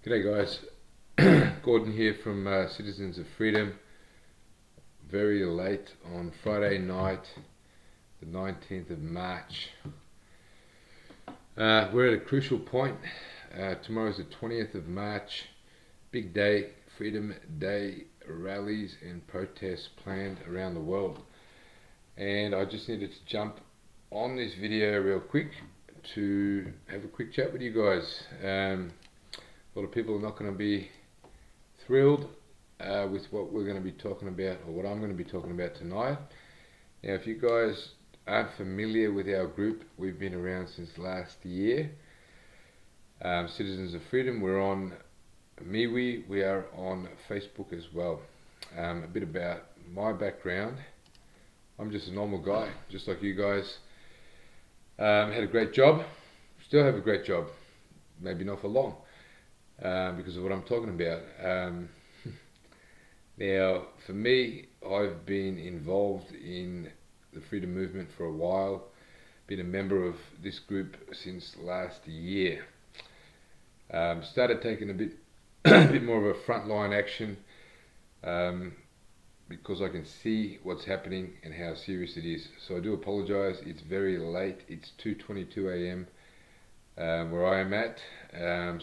G'day guys, Gordon here from Citizens of Freedom. Very late on Friday night, the 19th of March. We're at a crucial point. Tomorrow's the 20th of March. Big day, Freedom Day rallies and protests planned around the world. And I just needed to jump on this video real quick to have a quick chat with you guys. A lot of people are not going to be thrilled with what we're going to be talking about, or what I'm going to be talking about tonight. Now, if you guys aren't familiar with our group, we've been around since last year. Citizens of Freedom, we're on MeWe, we are on Facebook as well. A bit about my background. I'm just a normal guy, just like you guys. Had a great job, still have a great job, maybe not for long. Because of what I'm talking about. Now, for me, I've been involved in the freedom movement for a while, been a member of this group since last year. Started taking a bit more of a frontline action because I can see what's happening and how serious it is. So I do apologise, it's very late, it's 2:22 a.m. Where I am at,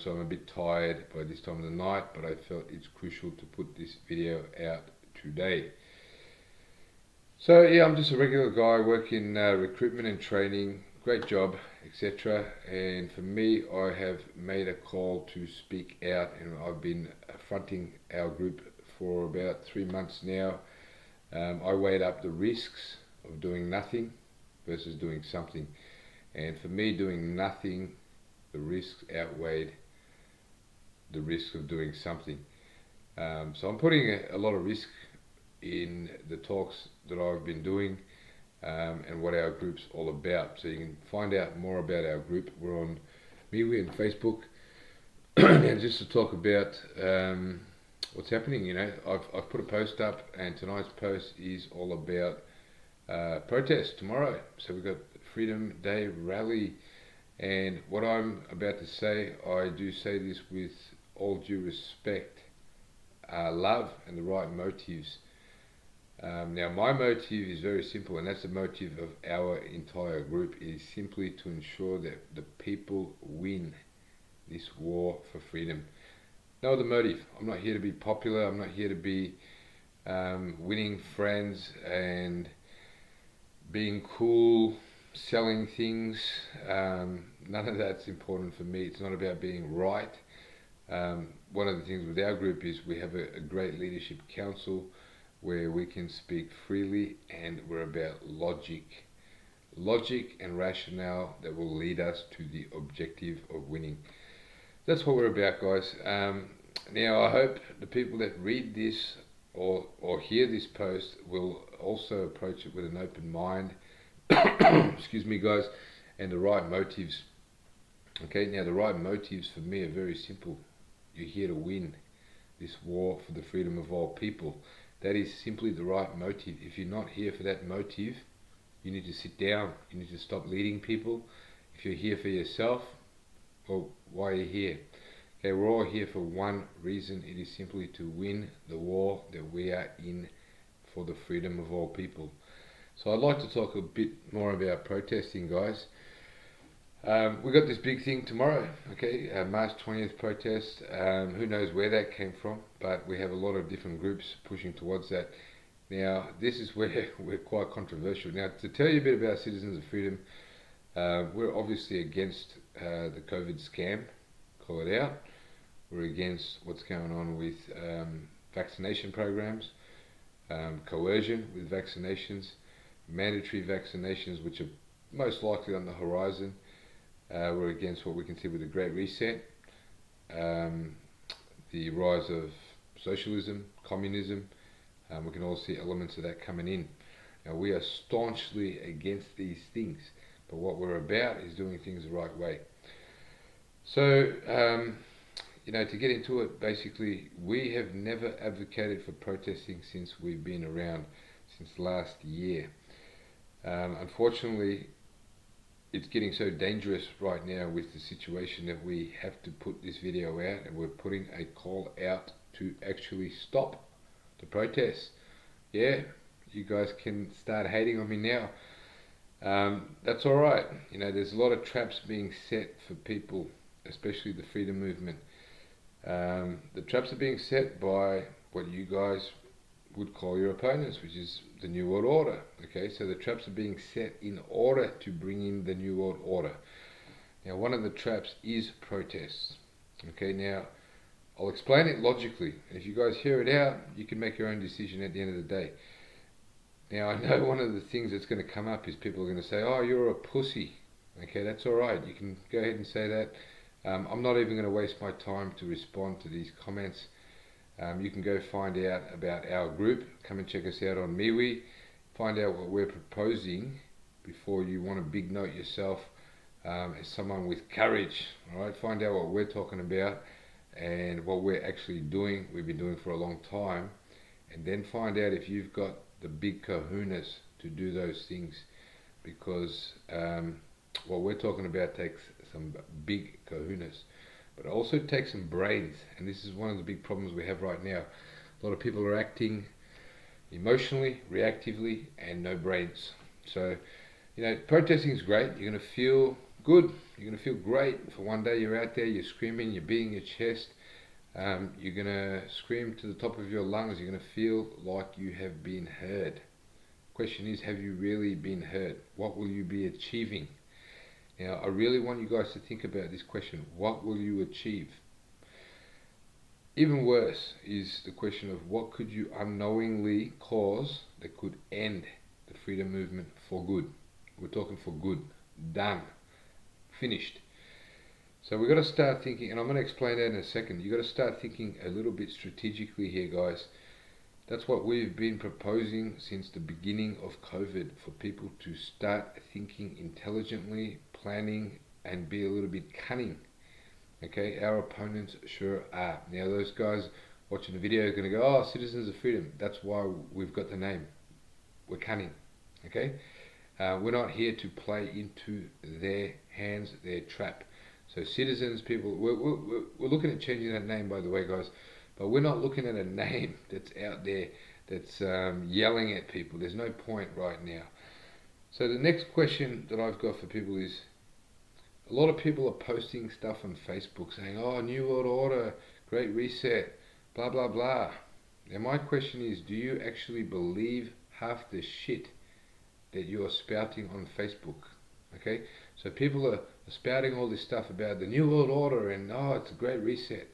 so I'm a bit tired by this time of the night, but I felt it's crucial to put this video out today. So yeah, I'm just a regular guy, work in recruitment and training, great job, etc. And for me, I have made a call to speak out, and I've been fronting our group for about 3 months now. I weighed up the risks of doing nothing versus doing something. And for me, doing nothing, the risks outweighed the risk of doing something. So I'm putting a lot of risk in the talks that I've been doing and what our group's all about. So you can find out more about our group. We're on MeWe and Facebook. And just to talk about what's happening, you know, I've put a post up, and tonight's post is all about protest tomorrow. So we've got Freedom Day rally, and what I'm about to say, I do say this with all due respect, love and the right motives. Now my motive is very simple, and that's the motive of our entire group. It is simply to ensure that the people win this war for freedom. No other motive. I'm not here to be popular, I'm not here to be winning friends and being cool, selling things. None of that's important for me. It's not about being right. One of the things with our group is we have a great leadership council where we can speak freely, and we're about logic and rationale that will lead us to the objective of winning. That's what we're about, guys. Now I hope the people that read this or hear this post will also approach it with an open mind, excuse me guys, and the right motives. Okay, now the right motives for me are very simple. You're here to win this war for the freedom of all people. That is simply the right motive. If you're not here for that motive, you need to sit down. You need to stop leading people. If you're here for yourself, well, why are you here? Okay, we're all here for one reason. It is simply to win the war that we are in for the freedom of all people. So I'd like to talk a bit more about protesting, guys. We got this big thing tomorrow, okay, March 20th protest. Who knows where that came from, but we have a lot of different groups pushing towards that. Now, this is where we're quite controversial. Now, to tell you a bit about Citizens of Freedom, we're obviously against the COVID scam, call it out. We're against what's going on with vaccination programs, coercion with vaccinations, mandatory vaccinations, which are most likely on the horizon. We're against what we can see with the Great Reset, the rise of socialism, communism. We can all see elements of that coming in. Now, we are staunchly against these things, but what we're about is doing things the right way. So, you know, to get into it, basically, we have never advocated for protesting since we've been around, since last year. Unfortunately, it's getting so dangerous right now with the situation that we have to put this video out, and we're putting a call out to actually stop the protests. Yeah, you guys can start hating on me now. That's all right. You know, there's a lot of traps being set for people, especially the freedom movement. The traps are being set by what you guys would call your opponents, which is the New World Order. Okay, so the traps are being set in order to bring in the New World Order. Now, one of the traps is protests. Okay, now I'll explain it logically. If you guys hear it out, you can make your own decision at the end of the day. Now, I know one of the things that's going to come up is people are going to say, "Oh, you're a pussy." Okay, that's all right. You can go ahead and say that. I'm not even going to waste my time to respond to these comments. You can go find out about our group. Come and check us out on MeWe. Find out what we're proposing before you want to big note yourself as someone with courage. All right, find out what we're talking about and what we're actually doing. We've been doing for a long time, and then find out if you've got the big kahunas to do those things, because what we're talking about takes some big kahunas, but it also takes some brains, and this is one of the big problems we have right now. A lot of people are acting emotionally, reactively, and no brains. So, you know, protesting is great. You're going to feel good. You're going to feel great. For one day you're out there, you're screaming, you're beating your chest. You're going to scream to the top of your lungs. You're going to feel like you have been heard. Question is, have you really been heard? What will you be achieving? Now, I really want you guys to think about this question. What will you achieve? Even worse is the question of what could you unknowingly cause that could end the freedom movement for good. We're talking for good. Done. Finished. So we've got to start thinking, and I'm going to explain that in a second. You've got to start thinking a little bit strategically here, guys. That's what we've been proposing since the beginning of COVID, for people to start thinking intelligently, planning, and be a little bit cunning. Okay, our opponents sure are. Now, those guys watching the video are going to go, "Oh, Citizens of Freedom." That's why we've got the name. We're cunning. Okay, we're not here to play into their hands, their trap. So citizens, people, we're looking at changing that name, by the way, guys. But we're not looking at a name that's out there that's yelling at people. There's no point right now. So the next question that I've got for people is, a lot of people are posting stuff on Facebook saying, "Oh, New World Order, Great Reset, blah, blah, blah." Now my question is, do you actually believe half the shit that you're spouting on Facebook? Okay, so people are spouting all this stuff about the New World Order and, oh, it's a Great Reset.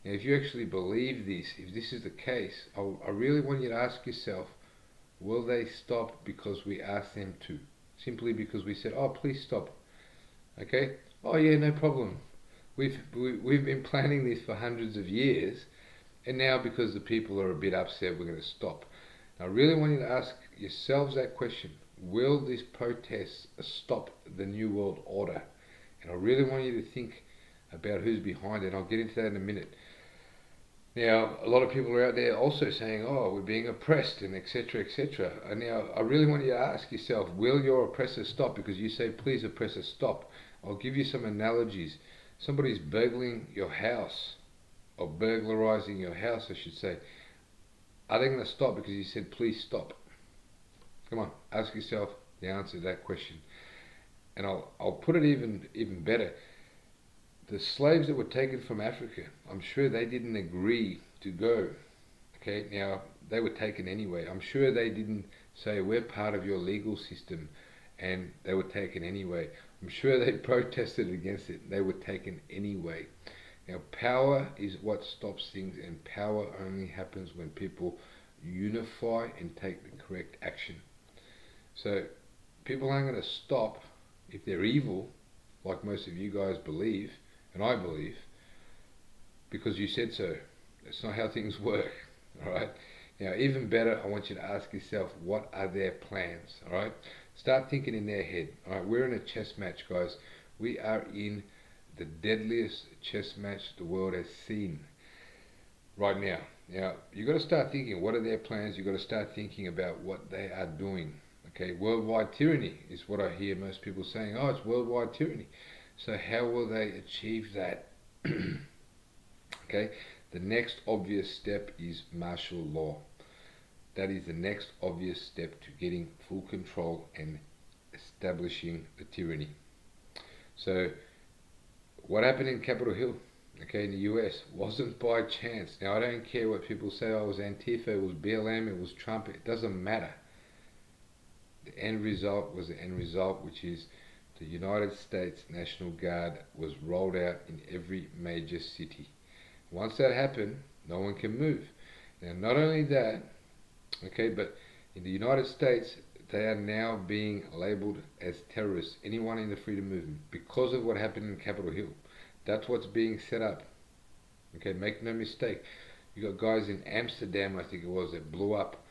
Now, if you actually believe this, if this is the case, I really want you to ask yourself, will they stop because we asked them to? Simply because we said, "Oh, please stop." Okay? "Oh yeah, no problem. We've been planning this for hundreds of years, and now because the people are a bit upset, we're going to stop." Now, I really want you to ask yourselves that question. Will this protest stop the New World Order? And I really want you to think about who's behind it. I'll get into that in a minute. Now, a lot of people are out there also saying, "Oh, we're being oppressed," and etc., etc. And now, I really want you to ask yourself, will your oppressor stop? Because you say, "Please, oppressor, stop." I'll give you some analogies. Somebody's burgling your house, or burglarizing your house, I should say. Are they going to stop because you said, "Please stop"? Come on, ask yourself the answer to that question. And I'll put it even better. The slaves that were taken from Africa, I'm sure they didn't agree to go. Okay, now they were taken anyway. I'm sure they didn't say, "We're part of your legal system," and they were taken anyway. I'm sure they protested against it. They were taken anyway. Now, power is what stops things, and power only happens when people unify and take the correct action. So people aren't going to stop if they're evil, like most of you guys believe, and I believe, because you said so. That's not how things work. Alright? Now, even better, I want you to ask yourself, what are their plans? Alright? Start thinking in their head. Alright, we're in a chess match, guys. We are in the deadliest chess match the world has seen right now. Now, you've got to start thinking, what are their plans? You've got to start thinking about what they are doing. Okay, worldwide tyranny is what I hear most people saying. Oh, it's worldwide tyranny. So how will they achieve that? Okay, the next obvious step is martial law. That is the next obvious step to getting full control and establishing the tyranny. So what happened in Capitol Hill, okay, in the US, wasn't by chance. Now I don't care what people say, oh, it was Antifa, it was BLM, it was Trump, it doesn't matter. The end result was the end result, which is the United States National Guard was rolled out in every major city. Once that happened, no one can move. Now, not only that, okay, but in the United States, they are now being labeled as terrorists, anyone in the freedom movement, because of what happened in Capitol Hill. That's what's being set up. Okay, make no mistake. You got guys in Amsterdam, I think it was, that blew up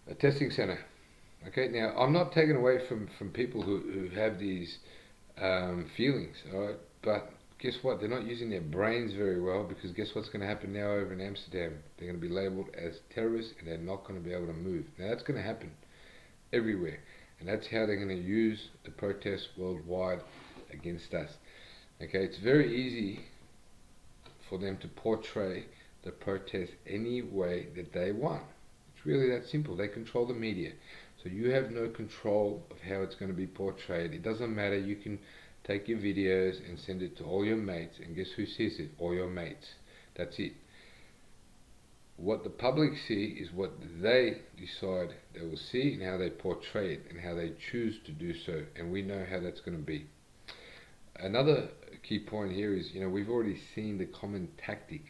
a testing center. Okay, now I'm not taking away from people who have these feelings, all right? But guess what? They're not using their brains very well, because guess what's going to happen now over in Amsterdam? They're going to be labeled as terrorists and they're not going to be able to move. Now that's going to happen everywhere, and that's how they're going to use the protests worldwide against us. Okay, it's very easy for them to portray the protest any way that they want. It's really that simple. They control the media. So you have no control of how it's going to be portrayed. It doesn't matter. You can take your videos and send it to all your mates, and guess who sees it? All your mates. That's it. What the public see is what they decide they will see, and how they portray it, and how they choose to do so. And we know how that's going to be. Another key point here is, we've already seen the common tactic,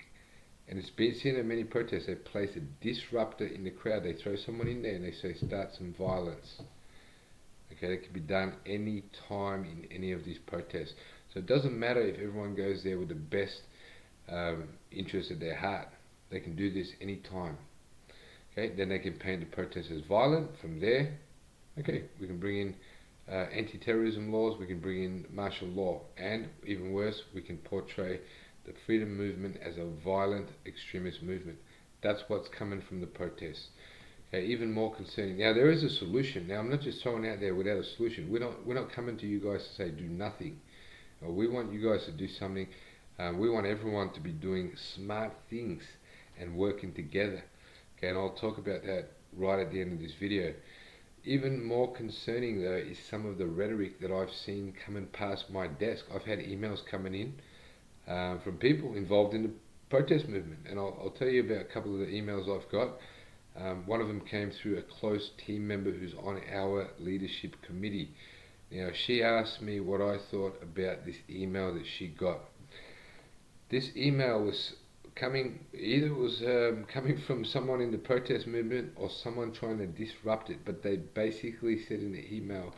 and it's been seen at many protests. They place a disruptor in the crowd. They throw someone in there and they say, start some violence. Okay, that can be done any time in any of these protests. So it doesn't matter if everyone goes there with the best interest at their heart. They can do this any time. Okay, then they can paint the protest as violent. From there, okay, we can bring in anti-terrorism laws, we can bring in martial law, and even worse, we can portray the freedom movement as a violent extremist movement. That's what's coming from the protests. Okay, even more concerning. Now there is a solution. Now I'm not just throwing out there without a solution. We're not coming to you guys to say do nothing. We want you guys to do something. We want everyone to be doing smart things and working together. Okay, and I'll talk about that right at the end of this video. Even more concerning though is some of the rhetoric that I've seen coming past my desk. I've had emails coming in from people involved in the protest movement, and I'll tell you about a couple of the emails I've got. One of them came through a close team member who's on our leadership committee. Now she asked me what I thought about this email that she got. This email was coming from someone in the protest movement or someone trying to disrupt it, but they basically said in the email,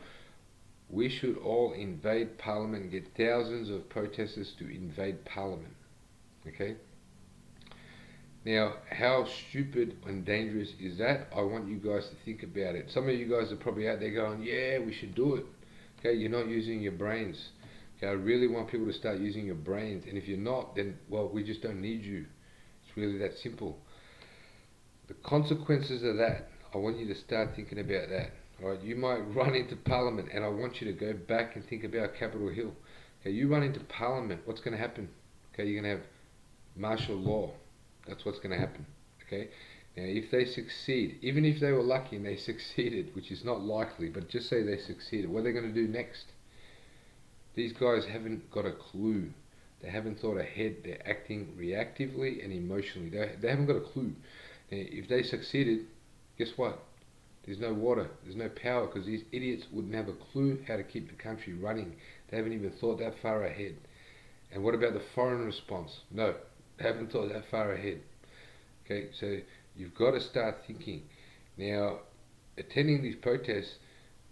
we should all invade Parliament and get thousands of protesters to invade Parliament. Okay? Now, how stupid and dangerous is that? I want you guys to think about it. Some of you guys are probably out there going, yeah, we should do it. Okay, you're not using your brains. Okay, I really want people to start using your brains. And if you're not, then, well, we just don't need you. It's really that simple. The consequences of that, I want you to start thinking about that. All right, you might run into Parliament, and I want you to go back and think about Capitol Hill. Okay, you run into Parliament, what's going to happen? Okay, you're going to have martial law. That's what's going to happen. Okay, now if they succeed, even if they were lucky and they succeeded, which is not likely, but just say they succeeded, what are they going to do next? These guys haven't got a clue. They haven't thought ahead. They're acting reactively and emotionally. They haven't got a clue. Now, if they succeeded, guess what? There's no water, there's no power, because these idiots wouldn't have a clue how to keep the country running. They haven't even thought that far ahead. And what about the foreign response? No, they haven't thought that far ahead. Okay, so you've got to start thinking. Now, attending these protests,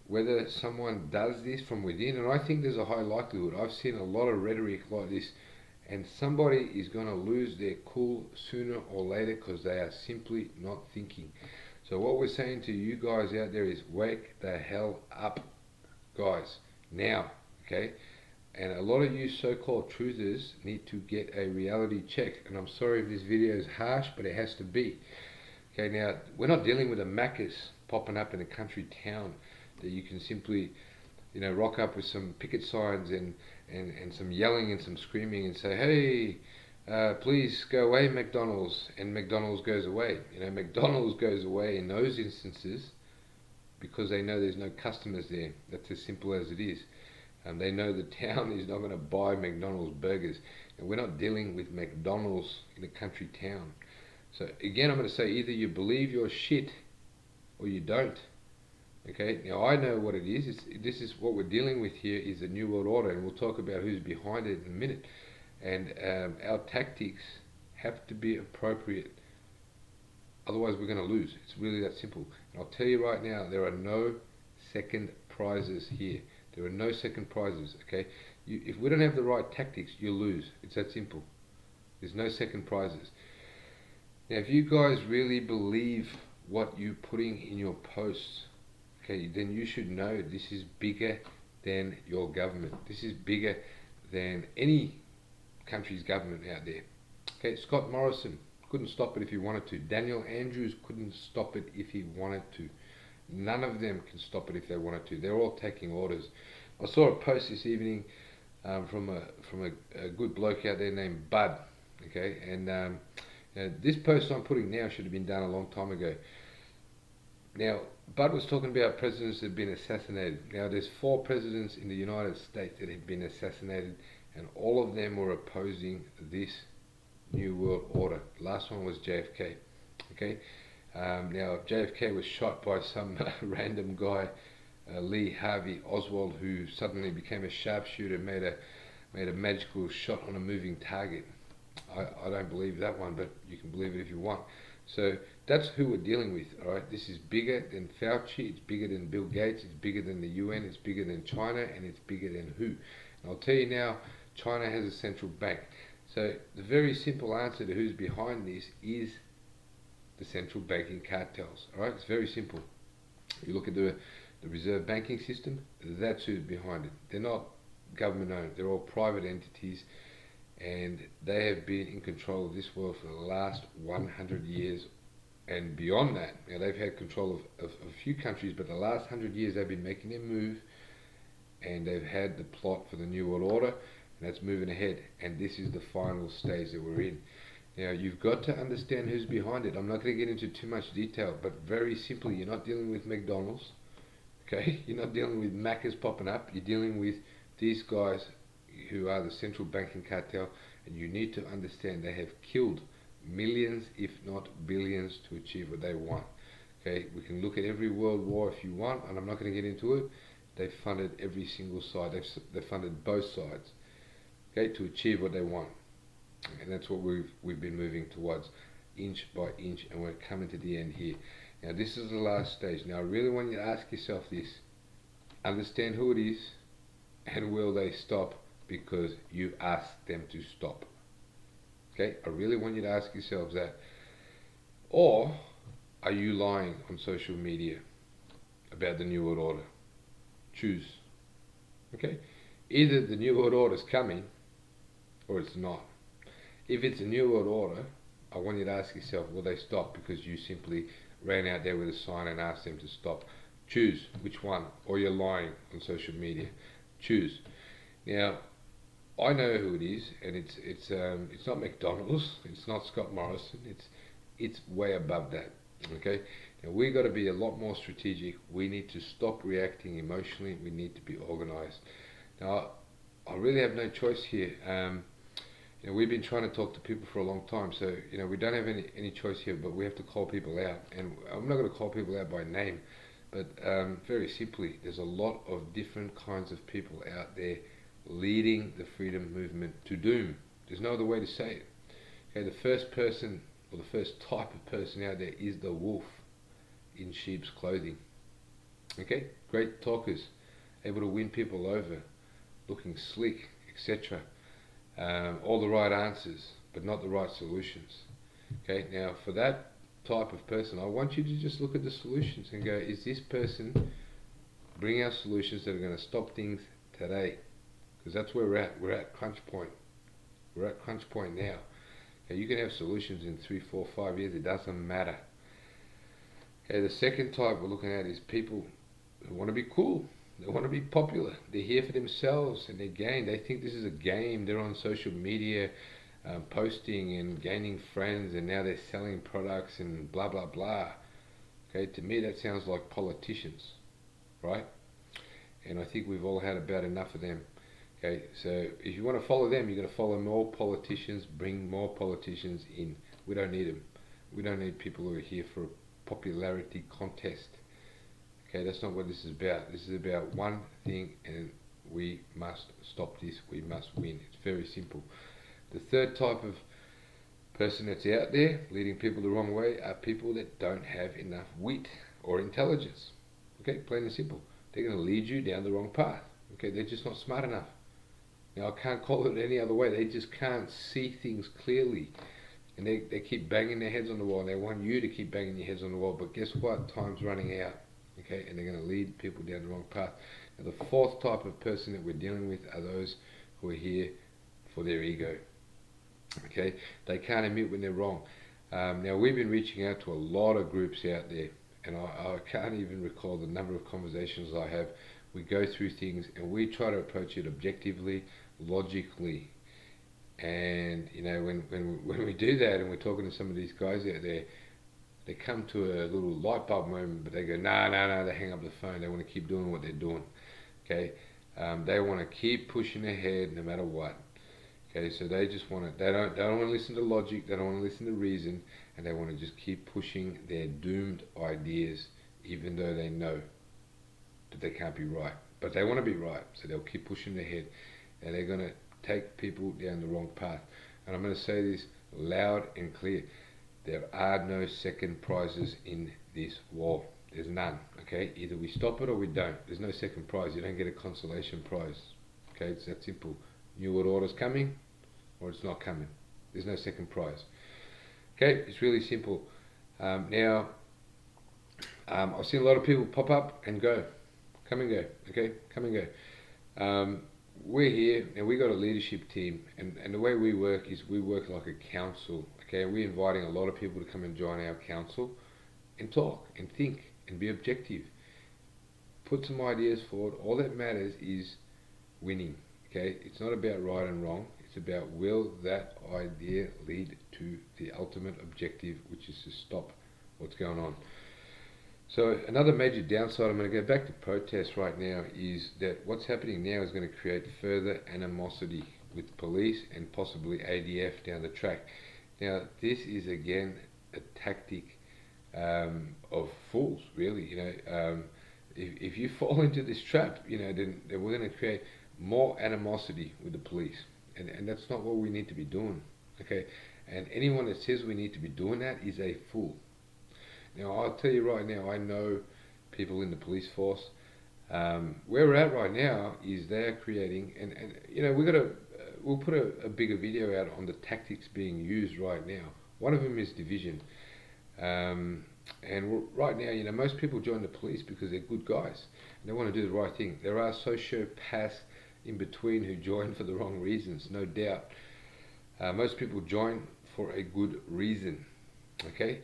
whether someone does this from within, and I think there's a high likelihood. I've seen a lot of rhetoric like this, and somebody is going to lose their cool sooner or later because they are simply not thinking. So what we're saying to you guys out there is wake the hell up, guys, now, okay? And a lot of you so-called truthers need to get a reality check. And I'm sorry if this video is harsh, but it has to be. Okay, now, we're not dealing with a Macca's. popping up in a country town that you can simply, rock up with some picket signs and some yelling and some screaming and say, hey, please go away, McDonald's, and McDonald's goes away. McDonald's goes away in those instances because they know there's no customers there. That's as simple as it is. They know the town is not going to buy McDonald's burgers. And we're not dealing with McDonald's in a country town. So again, I'm going to say either you believe your shit or you don't. Okay, now I know what it is. This is what we're dealing with here is the New World Order, and we'll talk about who's behind it in a minute. And our tactics have to be appropriate. Otherwise, we're going to lose. It's really that simple. And I'll tell you right now, there are no second prizes here. There are no second prizes. Okay, if we don't have the right tactics, you'll lose. It's that simple. There's no second prizes. Now, if you guys really believe what you're putting in your posts, okay, then you should know this is bigger than your government. This is bigger than any country's government out there. Okay, Scott Morrison couldn't stop it if he wanted to. Daniel Andrews couldn't stop it if he wanted to. None of them can stop it if they wanted to. They're all taking orders. I saw a post this evening from a good bloke out there named Bud. Okay, and this post I'm putting now should have been done a long time ago. Now, Bud was talking about presidents that have been assassinated. Now, there's 4 presidents in the United States that have been assassinated, and all of them were opposing this New World Order. Last one was JFK. Okay, now JFK was shot by some random guy, Lee Harvey Oswald, who suddenly became a sharpshooter, made a magical shot on a moving target. I don't believe that one, but you can believe it if you want. So that's who we're dealing with, all right? This is bigger than Fauci, it's bigger than Bill Gates, it's bigger than the UN, it's bigger than China, and it's bigger than who? And I'll tell you now, China has a central bank. So the very simple answer to who's behind this is the central banking cartels, all right? It's very simple. You look at the reserve banking system, that's who's behind it. They're not government owned, they're all private entities, and they have been in control of this world for the last 100 years and beyond that. Now, they've had control of a few countries, but the last 100 years they've been making their move, and they've had the plot for the New World Order, and that's moving ahead, and this is the final stage that we're in. Now, you've got to understand who's behind it. I'm not going to get into too much detail, but very simply, you're not dealing with McDonald's, okay? You're not dealing with Macca's popping up. You're dealing with these guys who are the central banking cartel, and you need to understand they have killed millions, if not billions, to achieve what they want. Okay, we can look at every world war if you want, and I'm not going to get into it. They've funded every single side. They've funded both sides, okay, to achieve what they want, and that's what we've been moving towards, inch by inch, and we're coming to the end here. Now, this is the last stage. Now, I really want you to ask yourself this: understand who it is, and will they stop because you asked them to stop? Okay, I really want you to ask yourselves that. Or are you lying on social media about the New World Order? Choose. Okay, either the New World Order is coming or it's not. If it's a New World Order, I want you to ask yourself, will they stop because you simply ran out there with a sign and asked them to stop? Choose which one. Or you're lying on social media. Choose. Now, I know who it is, and it's not McDonald's, it's not Scott Morrison, it's way above that. Okay, now we got to be a lot more strategic. We need to stop reacting emotionally. We need to be organised. Now, I really have no choice here. We've been trying to talk to people for a long time, so we don't have any choice here. But we have to call people out, and I'm not going to call people out by name, but very simply, there's a lot of different kinds of people out there leading the freedom movement to doom. There's no other way to say it. Okay, the first person, or the first type of person out there is the wolf in sheep's clothing. Okay, great talkers, able to win people over, looking slick, etc. All the right answers, but not the right solutions. Okay, now for that type of person, I want you to just look at the solutions and go, is this person bringing out solutions that are going to stop things today? Because that's where we're at. We're at crunch point. We're at crunch point now. Okay, you can have solutions in 3, 4, 5 years. It doesn't matter. Okay, the second type we're looking at is people who want to be cool. They want to be popular. They're here for themselves and their gain. They think this is a game. They're on social media posting and gaining friends, and now they're selling products and blah blah blah. Okay, to me that sounds like politicians, right? And I think we've all had about enough of them. Okay, so if you want to follow them, you're going to follow more politicians, bring more politicians in. We don't need them. We don't need people who are here for a popularity contest. Okay, that's not what this is about. This is about one thing, and we must stop this. We must win. It's very simple. The third type of person that's out there leading people the wrong way are people that don't have enough wit or intelligence. Okay, plain and simple. They're going to lead you down the wrong path. Okay, they're just not smart enough. Now, I can't call it any other way. They just can't see things clearly. And they keep banging their heads on the wall. And they want you to keep banging your heads on the wall. But guess what? Time's running out. Okay, and they're going to lead people down the wrong path. Now, the fourth type of person that we're dealing with are those who are here for their ego. Okay, they can't admit when they're wrong. Now, we've been reaching out to a lot of groups out there, and I can't even recall the number of conversations I have. We go through things and we try to approach it objectively, logically. And you know, when we do that and we're talking to some of these guys out there, they come to a little light bulb moment, but they go, no, they hang up the phone. They want to keep doing what they're doing. Okay, they want to keep pushing ahead no matter what. Okay, so they just want to, they don't want to listen to logic, they don't want to listen to reason, and they want to just keep pushing their doomed ideas, even though they know that they can't be right. But they want to be right, so they'll keep pushing ahead, and they're going to take people down the wrong path. And I'm going to say this loud and clear. There are no second prizes in this war. There's none, okay? Either we stop it or we don't. There's no second prize. You don't get a consolation prize, okay? It's that simple. New World Order's coming, or it's not coming. There's no second prize. Okay, it's really simple. Now, I've seen a lot of people pop up and go, come and go. Okay, come and go. We're here, and we got a leadership team, and the way we work is we work like a council. Okay, we're inviting a lot of people to come and join our council, and talk, and think, and be objective. Put some ideas forward. All that matters is winning. Okay, it's not about right and wrong. It's about, will that idea lead to the ultimate objective, which is to stop what's going on. So another major downside, I'm going to go back to protests right now, is that what's happening now is going to create further animosity with police and possibly ADF down the track. Now, this is again a tactic of fools, really. You know, if you fall into this trap, you know, then we're going to create more animosity with the police, and that's not what we need to be doing. Okay, and anyone that says we need to be doing that is a fool. Now, I'll tell you right now, I know people in the police force. Where we're at right now is they're creating, and you know, we'll put a bigger video out on the tactics being used right now. One of them is division. And right now, you know, most people join the police because they're good guys and they want to do the right thing. There are sociopaths in between who join for the wrong reasons, no doubt. Most people join for a good reason. Okay,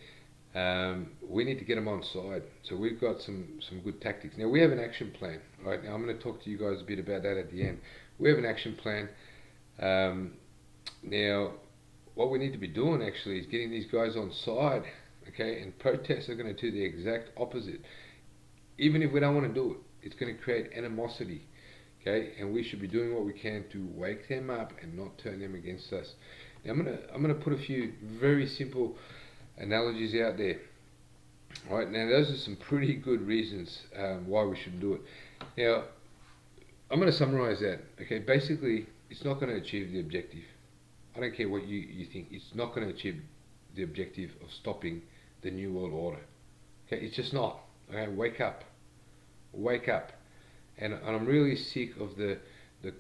we need to get them on side. So we've got some good tactics. Now we have an action plan. Right now, I'm going to talk to you guys a bit about that at the end. We have an action plan. Now, what we need to be doing actually is getting these guys on side. Okay, and protests are going to do the exact opposite. Even if we don't want to do it, it's going to create animosity. Okay, and we should be doing what we can to wake them up and not turn them against us. Now, I'm gonna put a few very simple analogies out there. All right, now those are some pretty good reasons why we shouldn't do it. Now, I'm going to summarize that. Okay, basically, it's not going to achieve the objective. I don't care what you think. It's not going to achieve the objective of stopping the New World Order. Okay, it's just not. Okay, wake up. Wake up. And I'm really sick of the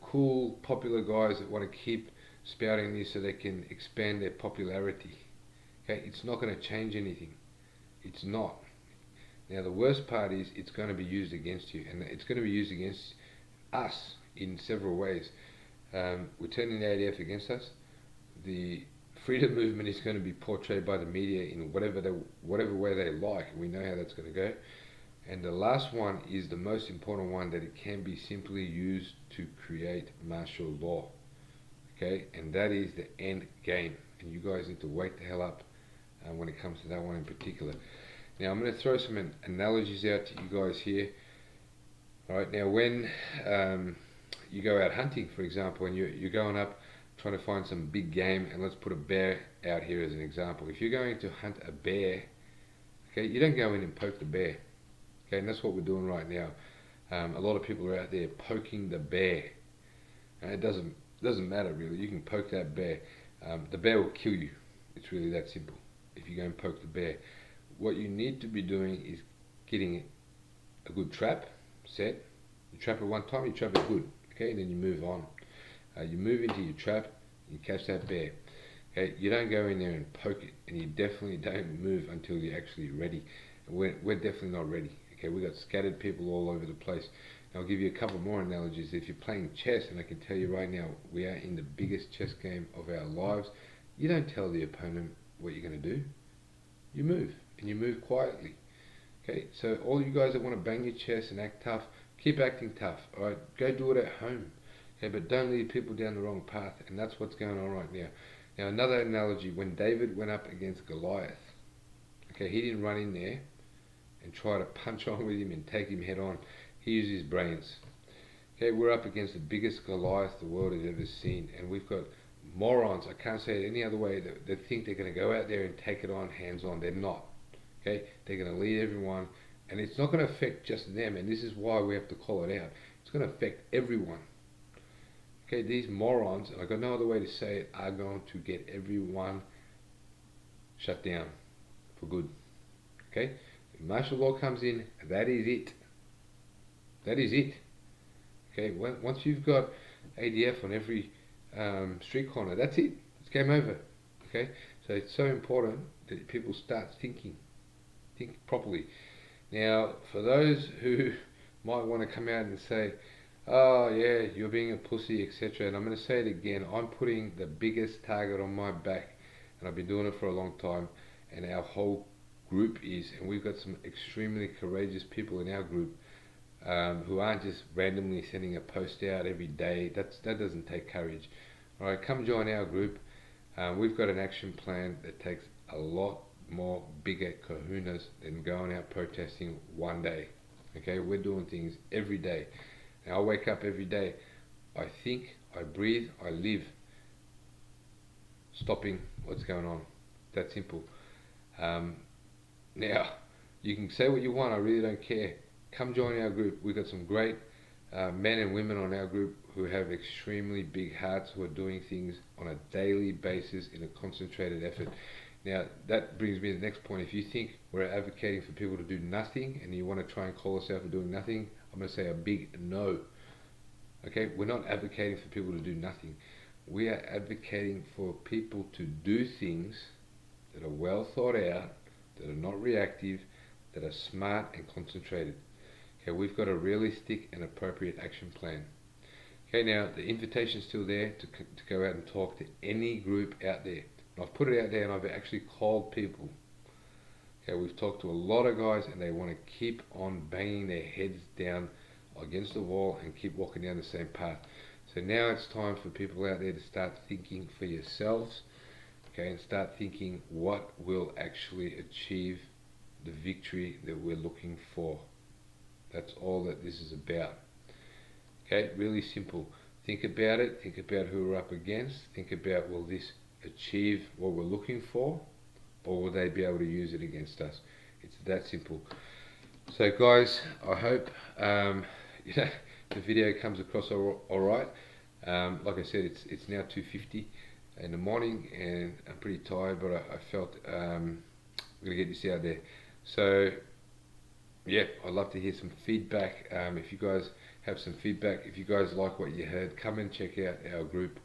cool, popular guys that want to keep spouting this so they can expand their popularity. Okay, it's not going to change anything. It's not. Now the worst part is it's going to be used against you, and it's going to be used against us in several ways. We're turning the ADF against us. The freedom movement is going to be portrayed by the media in whatever way they like. We know how that's going to go. And the last one is the most important one, that it can be simply used to create martial law. Okay, and that is the end game. And you guys need to wake the hell up when it comes to that one in particular. Now I'm going to throw some analogies out to you guys here. Alright, now when you go out hunting, for example, and you're going up trying to find some big game, and let's put a bear out here as an example. If you're going to hunt a bear, okay, you don't go in and poke the bear. Okay, and that's what we're doing right now. A lot of people are out there poking the bear. And it doesn't matter really. You can poke that bear. The bear will kill you. It's really that simple. If you go and poke the bear, what you need to be doing is getting a good trap set. You trap it one time, you trap it good. Okay, and then you move on. You move into your trap, you catch that bear. Okay, you don't go in there and poke it, and you definitely don't move until you're actually ready. We're definitely not ready. Okay, we got scattered people all over the place. And I'll give you a couple more analogies. If you're playing chess, and I can tell you right now, we are in the biggest chess game of our lives. You don't tell the opponent what you're going to do. You move, and you move quietly. Okay, so all you guys that want to bang your chest and act tough, keep acting tough. All right, go do it at home. Okay, but don't lead people down the wrong path, and that's what's going on right now. Now another analogy: when David went up against Goliath, okay, he didn't run in there and try to punch on with him and take him head on. He used his brains. Okay, we're up against the biggest Goliath the world has ever seen, and we've got morons, I can't say it any other way, that think they're going to go out there and take it on hands on. They're not. Okay, they're going to lead everyone, and it's not going to affect just them, and this is why we have to call it out. It's going to affect everyone. Okay, these morons, and I've got no other way to say it, are going to get everyone shut down for good. Okay, if martial law comes in, that is it. That is it. Okay, once you've got ADF on every street corner, that's it. It's game over. Okay, so it's so important that people start thinking. Think properly. Now, for those who might want to come out and say, oh yeah, you're being a pussy, etc. And I'm going to say it again, I'm putting the biggest target on my back, and I've been doing it for a long time, and our whole group is, and we've got some extremely courageous people in our group who aren't just randomly sending a post out every day. That doesn't take courage. Alright, come join our group. We've got an action plan that takes a lot more bigger kahunas than going out protesting one day. Okay, we're doing things every day. Now I wake up every day, I think, I breathe, I live, stopping what's going on. That simple. Now, you can say what you want, I really don't care. Come join our group. We've got some great men and women on our group who have extremely big hearts, who are doing things on a daily basis in a concentrated effort. Now, that brings me to the next point. If you think we're advocating for people to do nothing, and you want to try and call us out for doing nothing, I'm going to say a big no. Okay, we're not advocating for people to do nothing. We are advocating for people to do things that are well thought out, that are not reactive, that are smart and concentrated. Okay, we've got a realistic and appropriate action plan. Okay, now the invitation's still there to go out and talk to any group out there. And I've put it out there, and I've actually called people. Okay, we've talked to a lot of guys, and they want to keep on banging their heads down against the wall and keep walking down the same path. So now it's time for people out there to start thinking for yourselves, okay, and start thinking what will actually achieve the victory that we're looking for. That's all that this is about. Okay, really simple. Think about it. Think about who we're up against. Think about, will this achieve what we're looking for, or will they be able to use it against us? It's that simple. So guys, I hope the video comes across all right. Like I said, it's now 2:50 in the morning, and I'm pretty tired, but I felt I'm gonna get this out there. So yeah, I'd love to hear some feedback. If you guys have some feedback, if you guys like what you heard, come and check out our group,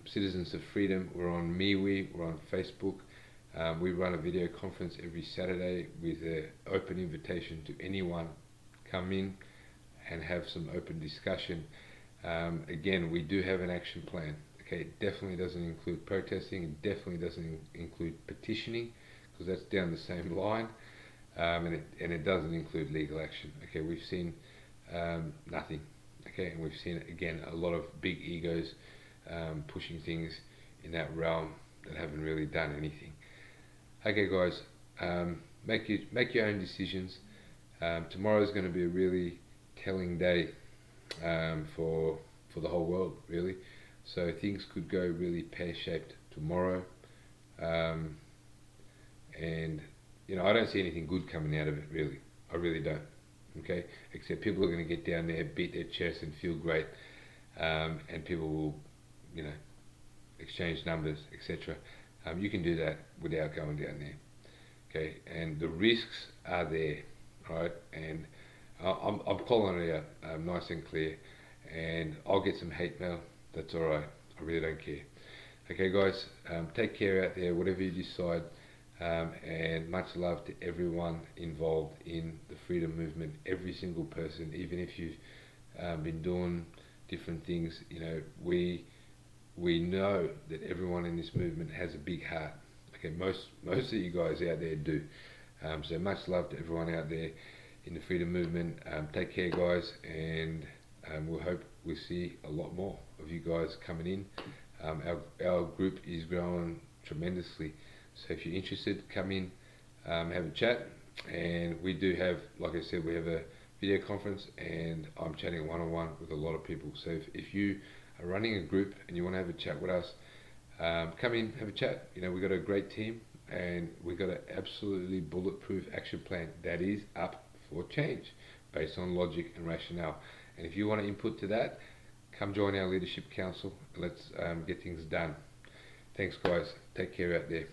Citizens of Freedom. We're on MeWe, we're on Facebook. We run a video conference every Saturday with an open invitation to anyone. Come in and have some open discussion. Again, we do have an action plan. Okay, it definitely doesn't include protesting. It definitely doesn't include petitioning, because that's down the same line. And it doesn't include legal action. Okay, we've seen nothing. Okay, and we've seen again a lot of big egos pushing things in that realm that haven't really done anything. Okay, guys, make your own decisions. Tomorrow is going to be a really telling day for the whole world, really. So things could go really pear-shaped tomorrow, and I don't see anything good coming out of it, really. I really don't. Okay, except people are going to get down there, beat their chest, and feel great, and people will, exchange numbers, etc. You can do that without going down there. Okay, and the risks are there, right? And I'm calling it out nice and clear, and I'll get some hate mail. That's all right. I really don't care. Okay, guys, take care out there, whatever you decide. And much love to everyone involved in the freedom movement, every single person, even if you've been doing different things. We know that everyone in this movement has a big heart. Okay, most of you guys out there do. So much love to everyone out there in the freedom movement. Take care, guys, and we'll see a lot more of you guys coming in. Our group is growing tremendously. So if you're interested, come in, have a chat, and we do have, like I said, we have a video conference, and I'm chatting one-on-one with a lot of people. So if you are running a group and you want to have a chat with us, come in, have a chat. We've got a great team, and we've got an absolutely bulletproof action plan that is up for change, based on logic and rationale. And if you want to input to that, come join our leadership council. Let's get things done. Thanks, guys. Take care out there.